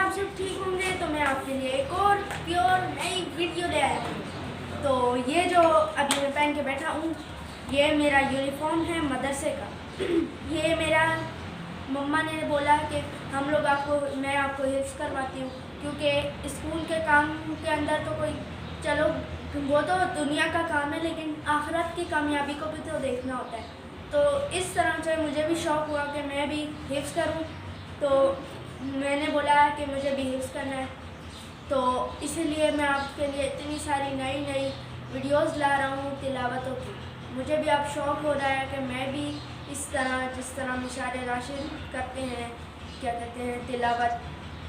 آپ سب ٹھیک ہوں گے تو میں آپ کے لیے ایک اور پیور نئی ویڈیو لے آیا ہوں۔ تو یہ جو ابھی میں پہن کے بیٹھا ہوں یہ میرا یونیفارم ہے مدرسے کا۔ یہ میرا مما نے بولا کہ میں آپ کو حفظ کرواتی ہوں، کیونکہ اسکول کے کام کے اندر تو کوئی چلو وہ تو دنیا کا کام ہے، لیکن آخرت کی کامیابی کو بھی تو دیکھنا ہوتا ہے۔ تو اس طرح سے مجھے بھی شوق ہوا کہ میں بھی حفظ کروں، تو میں نے بولا کہ مجھے بھی حفظ کرنا ہے، تو اسی لیے میں آپ کے لیے اتنی ساری نئی ویڈیوز لا رہا ہوں تلاوتوں کی۔ مجھے بھی اب شوق ہو رہا ہے کہ میں بھی اس طرح جس طرح مشار راشد کرتے ہیں تلاوت۔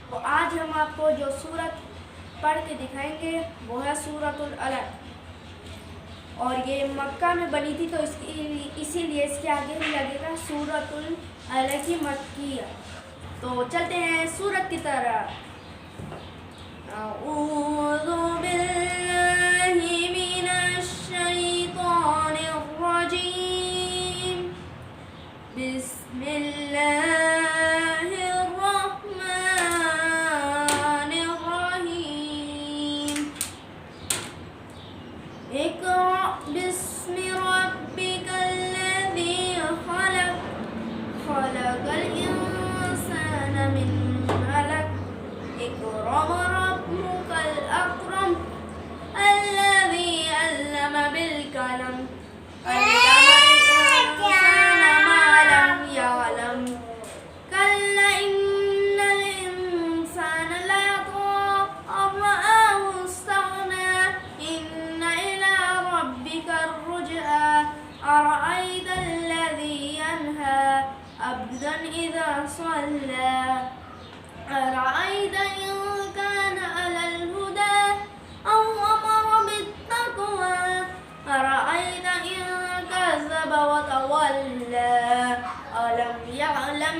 تو آج ہم آپ کو جو سورت پڑھ کے دکھائیں گے وہ ہے سورۃ العلق، اور یہ مکہ میں بنی تھی، تو اسی لیے اس کے آگے بھی لگے گا سورۃ العلق مکیہ۔ تو چلتے ہیں سورت کی طرف۔ اعوذ باللہ من الشیطان الرجیم، بسم اللہ الرحمن الرحیم، اقرأ باسم ربک الذی خلق، خلق الانسان من علق، اقرأ ربک الاکرم، الذی علم بالقلم، علم الانسان ما لم یعلم، کلا ان الانسان لیطغی ان رآہ استغنی، ان الی ربک الرجعی، ارأیت الذی ینہی عبدا اذا صلی، ارأیت ان کان علی الہدی او امر بالتقوی، ارأیت ان کذب وتولی، الم یعلم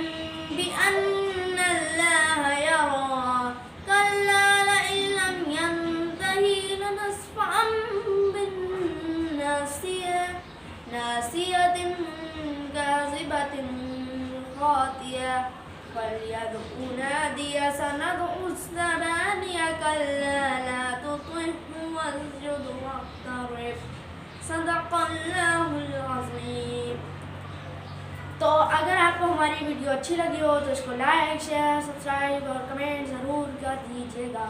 بأن اللہ یری، کلا لئن لم ینتہ لنسفعا بالناصیہ، ناصیۃ کاذبۃ خاطئہ، فلیدع نادیہ، سندع الزبانیہ، کلا لا تطعہ واسجد واقترب، صدق اللہ العظیم۔ تو اگر آپ کو ہماری ویڈیو اچھی لگی ہو تو اس کو لائک، شیئر، سبسکرائب اور کمنٹ ضرور کر دیجیے گا۔